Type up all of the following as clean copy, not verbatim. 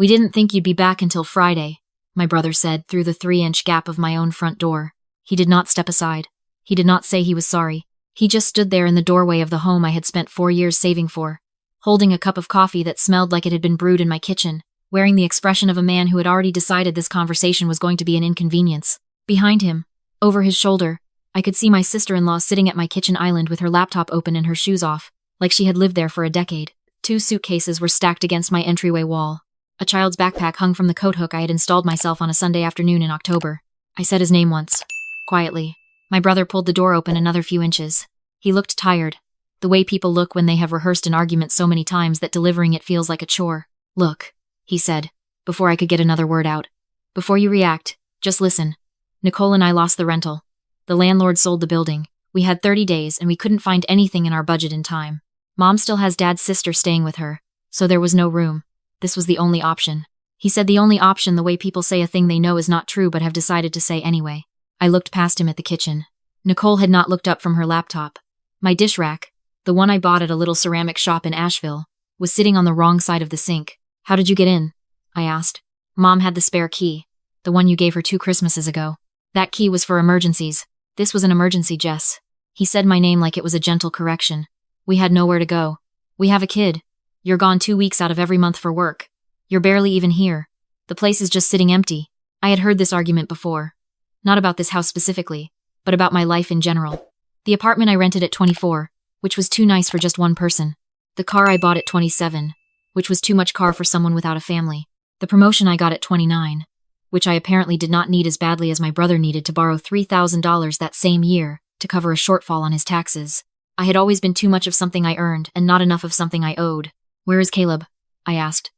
We didn't think you'd be back until Friday, my brother said through the 3-inch gap of my own front door. He did not step aside. He did not say he was sorry. He just stood there in the doorway of the home I had spent 4 years saving for, holding a cup of coffee that smelled like it had been brewed in my kitchen, wearing the expression of a man who had already decided this conversation was going to be an inconvenience. Behind him, over his shoulder, I could see my sister-in-law sitting at my kitchen island with her laptop open and her shoes off, like she had lived there for a decade. 2 suitcases were stacked against my entryway wall. A child's backpack hung from the coat hook I had installed myself on a Sunday afternoon in October. I said his name once, quietly. My brother pulled the door open another few inches. He looked tired, the way people look when they have rehearsed an argument so many times that delivering it feels like a chore. Look, he said, before I could get another word out. Before you react, just listen. Nicole and I lost the rental. The landlord sold the building. We had 30 days and we couldn't find anything in our budget in time. Mom still has Dad's sister staying with her, so there was no room. This was the only option. He said the only option, the way people say a thing they know is not true but have decided to say anyway. I looked past him at the kitchen. Nicole had not looked up from her laptop. My dish rack, the one I bought at a little ceramic shop in Asheville, was sitting on the wrong side of the sink. How did you get in? I asked. Mom had the spare key, the one you gave her 2 Christmases ago. That key was for emergencies. This was an emergency, Jess. He said my name like it was a gentle correction. We had nowhere to go. We have a kid. You're gone 2 weeks out of every month for work. You're barely even here. The place is just sitting empty. I had heard this argument before. Not about this house specifically, but about my life in general. The apartment I rented at 24, which was too nice for just one person. The car I bought at 27, which was too much car for someone without a family. The promotion I got at 29, which I apparently did not need as badly as my brother needed to borrow $3,000 that same year to cover a shortfall on his taxes. I had always been too much of something I earned and not enough of something I owed. Where is Caleb? I asked.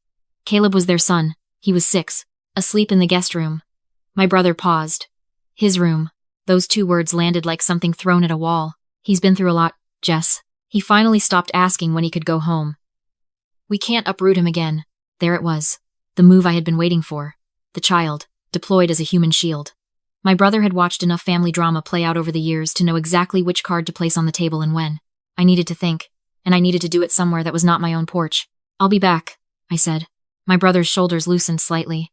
Caleb was their son. He was 6, asleep in the guest room. My brother paused. His room. Those 2 words landed like something thrown at a wall. He's been through a lot, Jess. He finally stopped asking when he could go home. We can't uproot him again. There it was. The move I had been waiting for. The child, deployed as a human shield. My brother had watched enough family drama play out over the years to know exactly which card to place on the table and when. I needed to think, and I needed to do it somewhere that was not my own porch. I'll be back, I said. My brother's shoulders loosened slightly.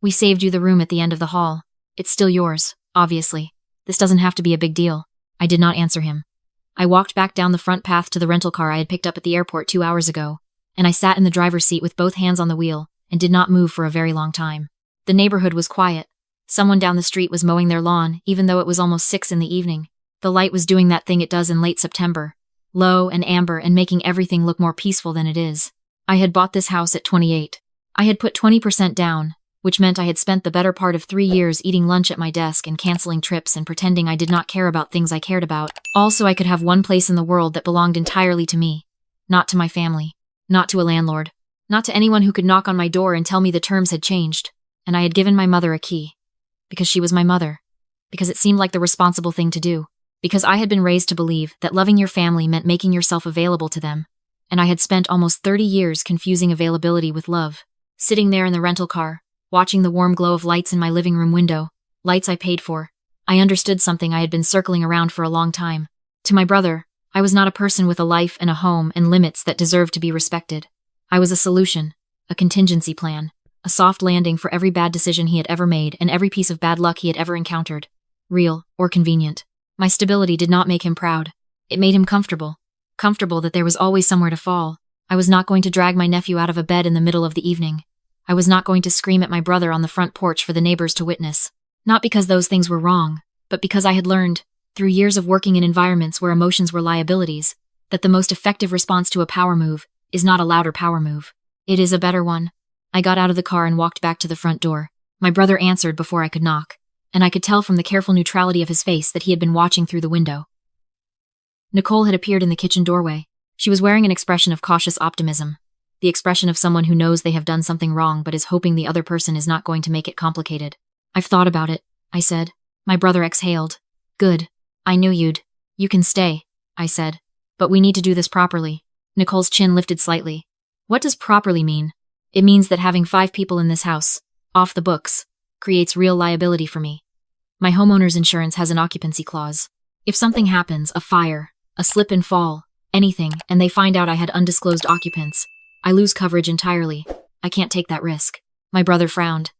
We saved you the room at the end of the hall. It's still yours, obviously. This doesn't have to be a big deal. I did not answer him. I walked back down the front path to the rental car I had picked up at the airport 2 hours ago, and I sat in the driver's seat with both hands on the wheel and did not move for a very long time. The neighborhood was quiet. Someone down the street was mowing their lawn, even though it was almost 6 in the evening. The light was doing that thing it does in late September, low and amber and making everything look more peaceful than it is. I had bought this house at 28. I had put 20% down, which meant I had spent the better part of 3 years eating lunch at my desk and canceling trips and pretending I did not care about things I cared about. Also, I could have one place in the world that belonged entirely to me. Not to my family. Not to a landlord. Not to anyone who could knock on my door and tell me the terms had changed. And I had given my mother a key. Because she was my mother. Because it seemed like the responsible thing to do. Because I had been raised to believe that loving your family meant making yourself available to them. And I had spent almost 30 years confusing availability with love. Sitting there in the rental car, watching the warm glow of lights in my living room window, lights I paid for, I understood something I had been circling around for a long time. To my brother, I was not a person with a life and a home and limits that deserved to be respected. I was a solution, a contingency plan, a soft landing for every bad decision he had ever made and every piece of bad luck he had ever encountered. Real or convenient. My stability did not make him proud. It made him comfortable. Comfortable that there was always somewhere to fall. I was not going to drag my nephew out of a bed in the middle of the evening. I was not going to scream at my brother on the front porch for the neighbors to witness. Not because those things were wrong, but because I had learned, through years of working in environments where emotions were liabilities, that the most effective response to a power move is not a louder power move. It is a better one. I got out of the car and walked back to the front door. My brother answered before I could knock, and I could tell from the careful neutrality of his face that he had been watching through the window. Nicole had appeared in the kitchen doorway. She was wearing an expression of cautious optimism. The expression of someone who knows they have done something wrong but is hoping the other person is not going to make it complicated. I've thought about it, I said. My brother exhaled. Good. I knew you'd. You can stay, I said. But we need to do this properly. Nicole's chin lifted slightly. What does properly mean? It means that having 5 people in this house, off the books, creates real liability for me. My homeowner's insurance has an occupancy clause. If something happens, a fire, a slip and fall, anything, and they find out I had undisclosed occupants, I lose coverage entirely. I can't take that risk. My brother frowned.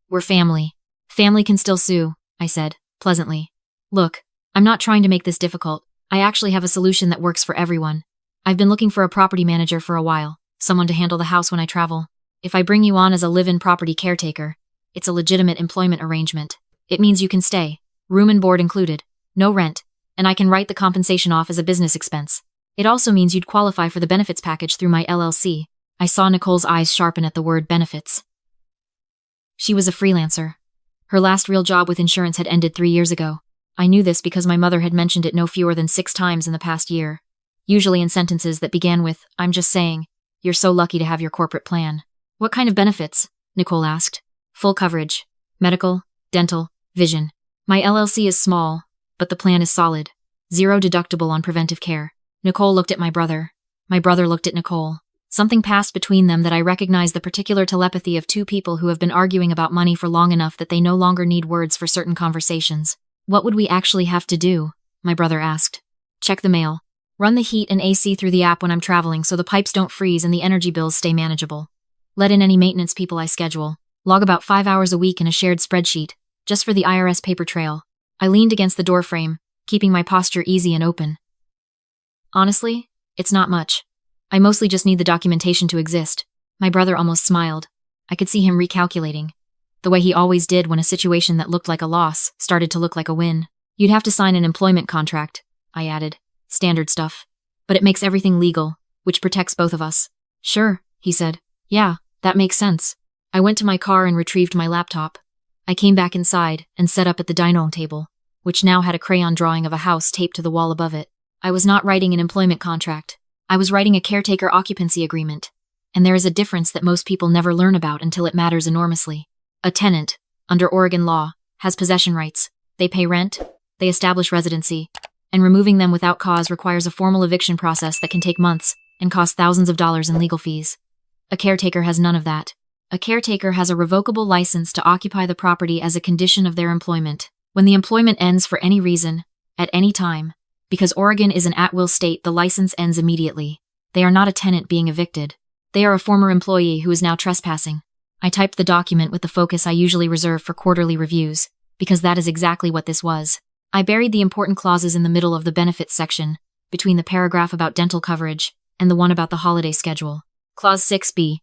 We're family. Family can still sue, I said, pleasantly. Look, I'm not trying to make this difficult. I actually have a solution that works for everyone. I've been looking for a property manager for a while, someone to handle the house when I travel. If I bring you on as a live-in property caretaker, it's a legitimate employment arrangement. It means you can stay, room and board included, no rent, and I can write the compensation off as a business expense. It also means you'd qualify for the benefits package through my LLC. I saw Nicole's eyes sharpen at the word benefits. She was a freelancer. Her last real job with insurance had ended 3 years ago. I knew this because my mother had mentioned it no fewer than 6 times in the past year, usually in sentences that began with, "I'm just saying, you're so lucky to have your corporate plan." What kind of benefits? Nicole asked. Full coverage. Medical, dental, vision. My LLC is small, but the plan is solid. 0 deductible on preventive care. Nicole looked at my brother. My brother looked at Nicole. Something passed between them that I recognized the particular telepathy of 2 people who have been arguing about money for long enough that they no longer need words for certain conversations. What would we actually have to do? My brother asked. Check the mail. Run the heat and AC through the app when I'm traveling so the pipes don't freeze and the energy bills stay manageable. Let in any maintenance people I schedule. Log about 5 hours a week in a shared spreadsheet, just for the IRS paper trail. I leaned against the door frame, keeping my posture easy and open. Honestly, it's not much. I mostly just need the documentation to exist. My brother almost smiled. I could see him recalculating. The way he always did when a situation that looked like a loss started to look like a win. You'd have to sign an employment contract, I added. Standard stuff. But it makes everything legal, which protects both of us. Sure, he said. Yeah, that makes sense. I went to my car and retrieved my laptop. I came back inside and set up at the dining table, which now had a crayon drawing of a house taped to the wall above it. I was not writing an employment contract. I was writing a caretaker occupancy agreement. And there is a difference that most people never learn about until it matters enormously. A tenant, under Oregon law, has possession rights. They pay rent, they establish residency, and removing them without cause requires a formal eviction process that can take months and cost thousands of dollars in legal fees. A caretaker has none of that. A caretaker has a revocable license to occupy the property as a condition of their employment. When the employment ends for any reason, at any time, because Oregon is an at-will state, the license ends immediately. They are not a tenant being evicted. They are a former employee who is now trespassing. I typed the document with the focus I usually reserve for quarterly reviews, because that is exactly what this was. I buried the important clauses in the middle of the benefits section, between the paragraph about dental coverage and the one about the holiday schedule. Clause 6b.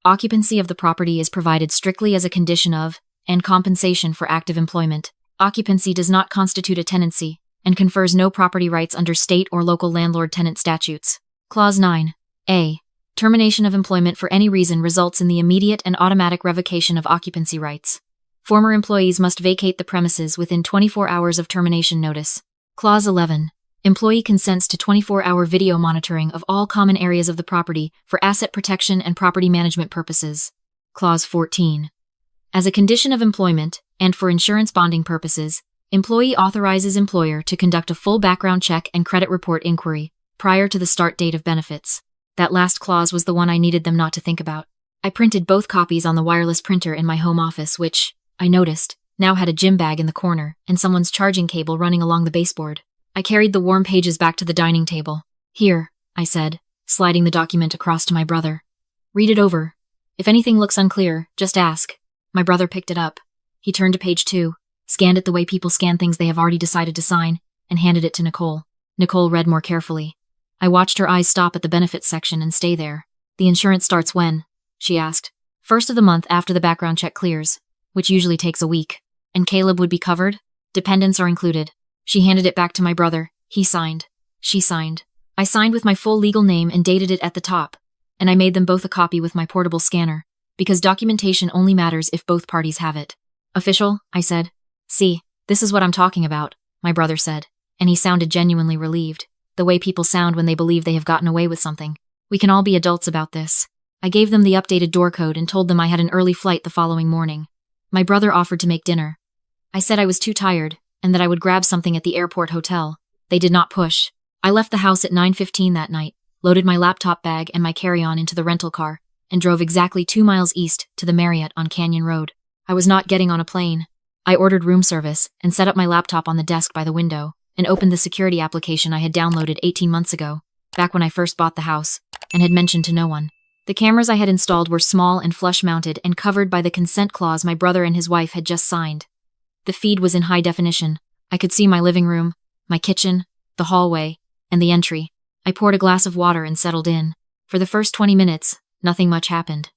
Occupancy of the property is provided strictly as a condition of, and compensation for active employment. Occupancy does not constitute a tenancy, and confers no property rights under state or local landlord-tenant statutes. Clause 9a. Termination of employment for any reason results in the immediate and automatic revocation of occupancy rights. Former employees must vacate the premises within 24 hours of termination notice. Clause 11. Employee consents to 24-hour video monitoring of all common areas of the property for asset protection and property management purposes. Clause 14. As a condition of employment, and for insurance bonding purposes, employee authorizes employer to conduct a full background check and credit report inquiry prior to the start date of benefits. That last clause was the one I needed them not to think about. I printed both copies on the wireless printer in my home office, which, I noticed, now had a gym bag in the corner and someone's charging cable running along the baseboard. I carried the warm pages back to the dining table. Here, I said, sliding the document across to my brother. Read it over. If anything looks unclear, just ask. My brother picked it up. He turned to page 2, scanned it the way people scan things they have already decided to sign, and handed it to Nicole. Nicole read more carefully. I watched her eyes stop at the benefits section and stay there. The insurance starts when? She asked. First of the month after the background check clears, which usually takes a week. And Caleb would be covered? Dependents are included. She handed it back to my brother. He signed. She signed. I signed with my full legal name and dated it at the top. And I made them both a copy with my portable scanner, because documentation only matters if both parties have it. Official, I said. See, this is what I'm talking about, my brother said, and he sounded genuinely relieved, the way people sound when they believe they have gotten away with something. We can all be adults about this. I gave them the updated door code and told them I had an early flight the following morning. My brother offered to make dinner. I said I was too tired, and that I would grab something at the airport hotel. They did not push. I left the house at 9:15 that night, loaded my laptop bag and my carry-on into the rental car, and drove exactly 2 miles east to the Marriott on Canyon Road. I was not getting on a plane. I ordered room service and set up my laptop on the desk by the window and opened the security application I had downloaded 18 months ago, back when I first bought the house, and had mentioned to no one. The cameras I had installed were small and flush-mounted and covered by the consent clause my brother and his wife had just signed. The feed was in high definition. I could see my living room, my kitchen, the hallway, and the entry. I poured a glass of water and settled in. For the first 20 minutes, nothing much happened.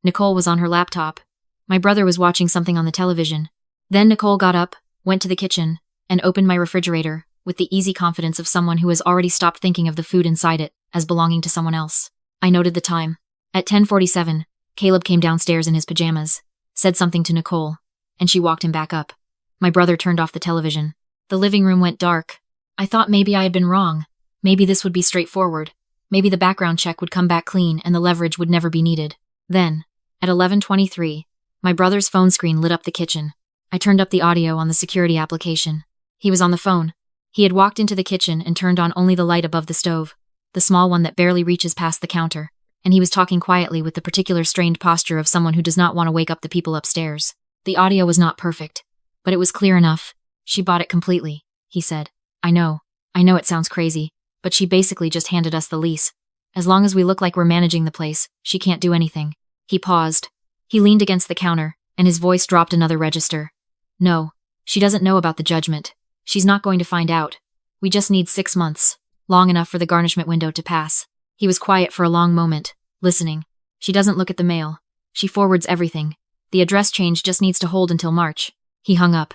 Nicole was on her laptop. My brother was watching something on the television. Then Nicole got up, went to the kitchen, and opened my refrigerator, with the easy confidence of someone who has already stopped thinking of the food inside it as belonging to someone else. I noted the time. At 10:47, Caleb came downstairs in his pajamas, said something to Nicole, and she walked him back up. My brother turned off the television. The living room went dark. I thought maybe I had been wrong. Maybe this would be straightforward. Maybe the background check would come back clean and the leverage would never be needed. Then, at 11:23, my brother's phone screen lit up the kitchen. I turned up the audio on the security application. He was on the phone. He had walked into the kitchen and turned on only the light above the stove, the small one that barely reaches past the counter, and he was talking quietly with the particular strained posture of someone who does not want to wake up the people upstairs. The audio was not perfect, but it was clear enough. She bought it completely, he said. I know it sounds crazy, but she basically just handed us the lease. As long as we look like we're managing the place, she can't do anything. He paused. He leaned against the counter, and his voice dropped another register. No, she doesn't know about the judgment. She's not going to find out. We just need 6 months, long enough for the garnishment window to pass. He was quiet for a long moment, listening. She doesn't look at the mail. She forwards everything. The address change just needs to hold until March. He hung up.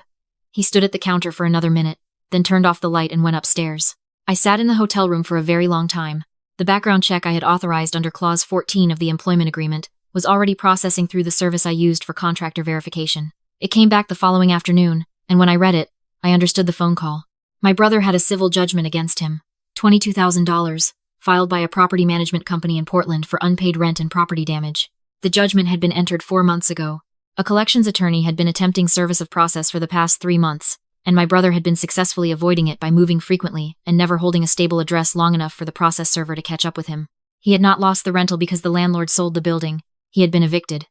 He stood at the counter for another minute, then turned off the light and went upstairs. I sat in the hotel room for a very long time. The background check I had authorized under Clause 14 of the employment agreement was already processing through the service I used for contractor verification. It came back the following afternoon, and when I read it, I understood the phone call. My brother had a civil judgment against him, $22,000, filed by a property management company in Portland for unpaid rent and property damage. The judgment had been entered 4 months ago. A collections attorney had been attempting service of process for the past 3 months, and my brother had been successfully avoiding it by moving frequently and never holding a stable address long enough for the process server to catch up with him. He had not lost the rental because the landlord sold the building. He had been evicted.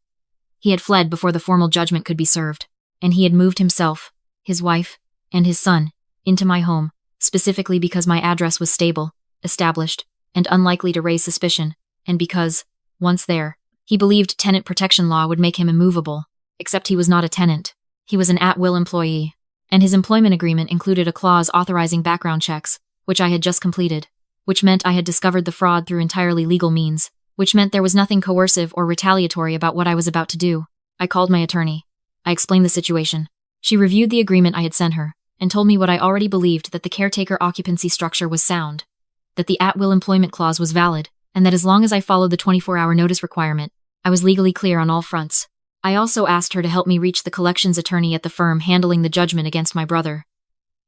He had fled before the formal judgment could be served, and he had moved himself, his wife, and his son into my home, specifically because my address was stable, established, and unlikely to raise suspicion, and because, once there, he believed tenant protection law would make him immovable. Except he was not a tenant. He was an at-will employee, and his employment agreement included a clause authorizing background checks, which I had just completed, which meant I had discovered the fraud through entirely legal means, which meant there was nothing coercive or retaliatory about what I was about to do. I called my attorney. I explained the situation. She reviewed the agreement I had sent her, and told me what I already believed, that the caretaker occupancy structure was sound, that the at-will employment clause was valid, and that as long as I followed the 24-hour notice requirement, I was legally clear on all fronts. I also asked her to help me reach the collections attorney at the firm handling the judgment against my brother.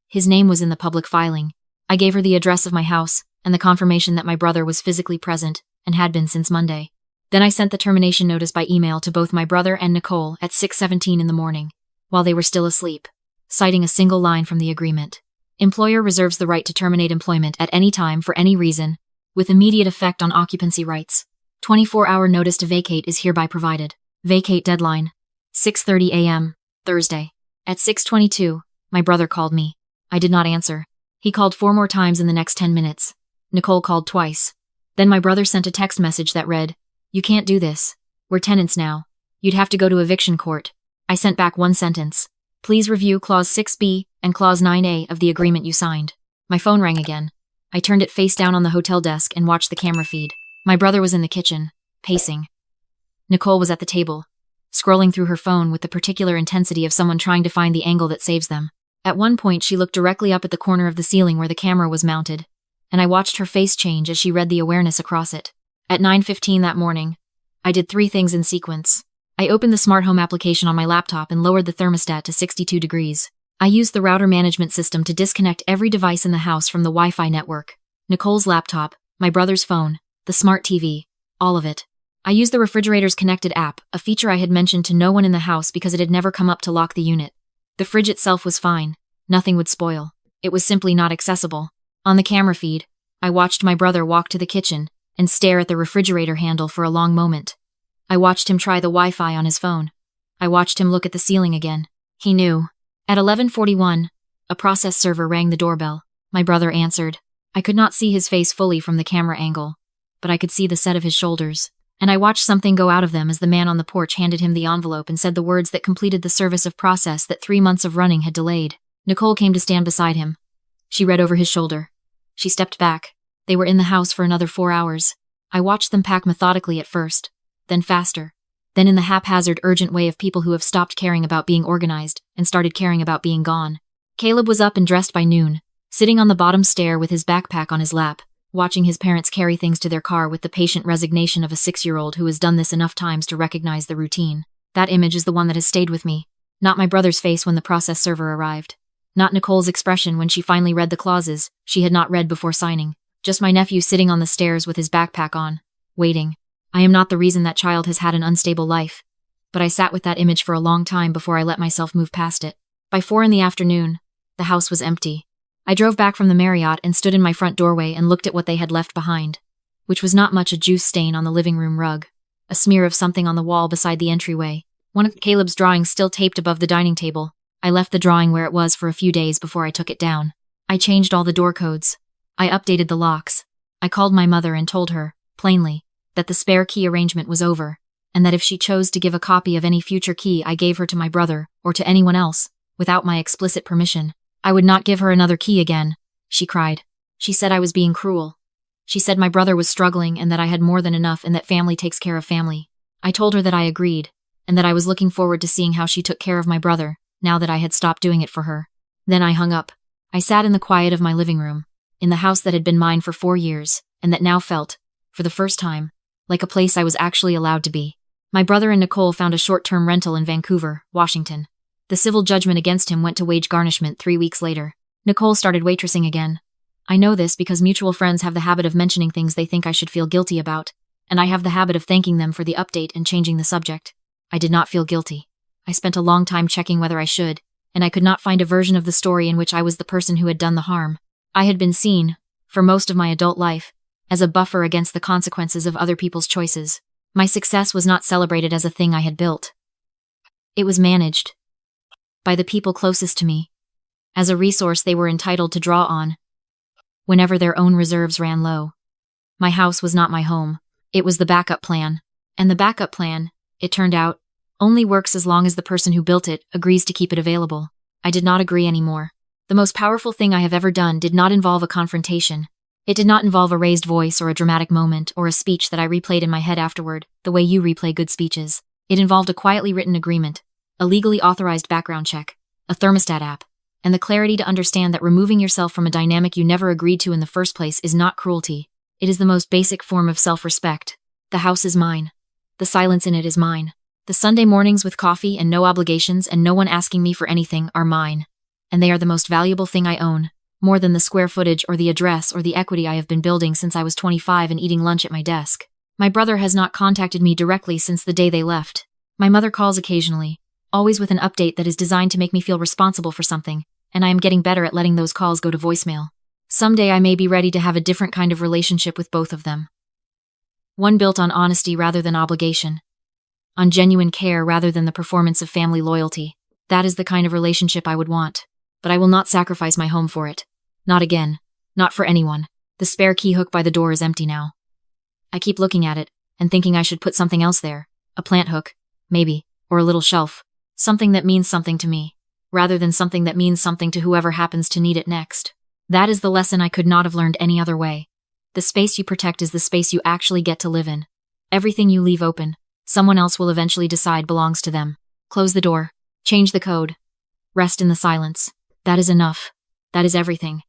His name was in the public filing. I gave her the address of my house, and the confirmation that my brother was physically present, and had been since Monday. Then I sent the termination notice by email to both my brother and Nicole at 6:17 in the morning, while they were still asleep, citing a single line from the agreement. Employer reserves the right to terminate employment at any time for any reason, with immediate effect on occupancy rights. 24-hour notice to vacate is hereby provided. Vacate deadline, 6:30 a.m., Thursday. At 6:22, my brother called me. I did not answer. He called 4 more times in the next 10 minutes. Nicole called twice. Then my brother sent a text message that read, "You can't do this. We're tenants now. You'd have to go to eviction court." I sent back one sentence. "Please review Clause 6B and Clause 9A of the agreement you signed." My phone rang again. I turned it face down on the hotel desk and watched the camera feed. My brother was in the kitchen, pacing. Nicole was at the table, scrolling through her phone with the particular intensity of someone trying to find the angle that saves them. At one point, she looked directly up at the corner of the ceiling where the camera was mounted, and I watched her face change as she read the awareness across it. At 9:15 that morning, I did 3 things in sequence. I opened the smart home application on my laptop and lowered the thermostat to 62 degrees. I used the router management system to disconnect every device in the house from the Wi-Fi network. Nicole's laptop, my brother's phone, the smart TV, all of it. I used the refrigerator's connected app, a feature I had mentioned to no one in the house because it had never come up to lock the unit. The fridge itself was fine. Nothing would spoil. It was simply not accessible. On the camera feed, I watched my brother walk to the kitchen and stare at the refrigerator handle for a long moment. I watched him try the Wi-Fi on his phone. I watched him look at the ceiling again. He knew. At 11:41, a process server rang the doorbell. My brother answered. I could not see his face fully from the camera angle, but I could see the set of his shoulders. and I watched something go out of them as the man on the porch handed him the envelope and said the words that completed the service of process that 3 months of running had delayed. Nicole came to stand beside him. She read over his shoulder. She stepped back. They were in the house for another 4 hours. I watched them pack methodically at first, then faster, then in the haphazard, urgent way of people who have stopped caring about being organized and started caring about being gone. Caleb was up and dressed by noon, sitting on the bottom stair with his backpack on his lap, watching his parents carry things to their car with the patient resignation of a 6-year-old who has done this enough times to recognize the routine. That image is the one that has stayed with me. Not my brother's face when the process server arrived. Not Nicole's expression when she finally read the clauses she had not read before signing. Just my nephew sitting on the stairs with his backpack on, waiting. I am not the reason that child has had an unstable life, but I sat with that image for a long time before I let myself move past it. By 4 in the afternoon, the house was empty. I drove back from the Marriott and stood in my front doorway and looked at what they had left behind, which was not much: a juice stain on the living room rug, a smear of something on the wall beside the entryway, one of Caleb's drawings still taped above the dining table. I left the drawing where it was for a few days before I took it down. I changed all the door codes. I updated the locks. I called my mother and told her, plainly, that the spare key arrangement was over, and that if she chose to give a copy of any future key I gave her to my brother, or to anyone else, without my explicit permission, I would not give her another key again. She cried. She said I was being cruel. She said my brother was struggling and that I had more than enough and that family takes care of family. I told her that I agreed, and that I was looking forward to seeing how she took care of my brother, now that I had stopped doing it for her. Then I hung up. I sat in the quiet of my living room, in the house that had been mine for 4 years, and that now felt, for the first time, like a place I was actually allowed to be. My brother and Nicole found a short-term rental in Vancouver, Washington. The civil judgment against him went to wage garnishment 3 weeks later. Nicole started waitressing again. I know this because mutual friends have the habit of mentioning things they think I should feel guilty about, and I have the habit of thanking them for the update and changing the subject. I did not feel guilty. I spent a long time checking whether I should, and I could not find a version of the story in which I was the person who had done the harm. I had been seen, for most of my adult life, as a buffer against the consequences of other people's choices. My success was not celebrated as a thing I had built. It was managed by the people closest to me, as a resource they were entitled to draw on whenever their own reserves ran low. My house was not my home. It was the backup plan. And the backup plan, it turned out, only works as long as the person who built it agrees to keep it available. I did not agree anymore. The most powerful thing I have ever done did not involve a confrontation. It did not involve a raised voice or a dramatic moment or a speech that I replayed in my head afterward, the way you replay good speeches. It involved a quietly written agreement, a legally authorized background check, a thermostat app, and the clarity to understand that removing yourself from a dynamic you never agreed to in the first place is not cruelty. It is the most basic form of self-respect. The house is mine. The silence in it is mine. The Sunday mornings with coffee and no obligations and no one asking me for anything are mine. And they are the most valuable thing I own, more than the square footage or the address or the equity I have been building since I was 25 and eating lunch at my desk. My brother has not contacted me directly since the day they left. My mother calls occasionally, always with an update that is designed to make me feel responsible for something, and I am getting better at letting those calls go to voicemail. Someday I may be ready to have a different kind of relationship with both of them. One built on honesty rather than obligation. On genuine care rather than the performance of family loyalty. That is the kind of relationship I would want. But I will not sacrifice my home for it. Not again. Not for anyone. The spare key hook by the door is empty now. I keep looking at it, and thinking I should put something else there. A plant hook, maybe, or a little shelf. Something that means something to me, rather than something that means something to whoever happens to need it next. That is the lesson I could not have learned any other way. The space you protect is the space you actually get to live in. Everything you leave open, someone else will eventually decide belongs to them. Close the door. Change the code. Rest in the silence. That is enough. That is everything.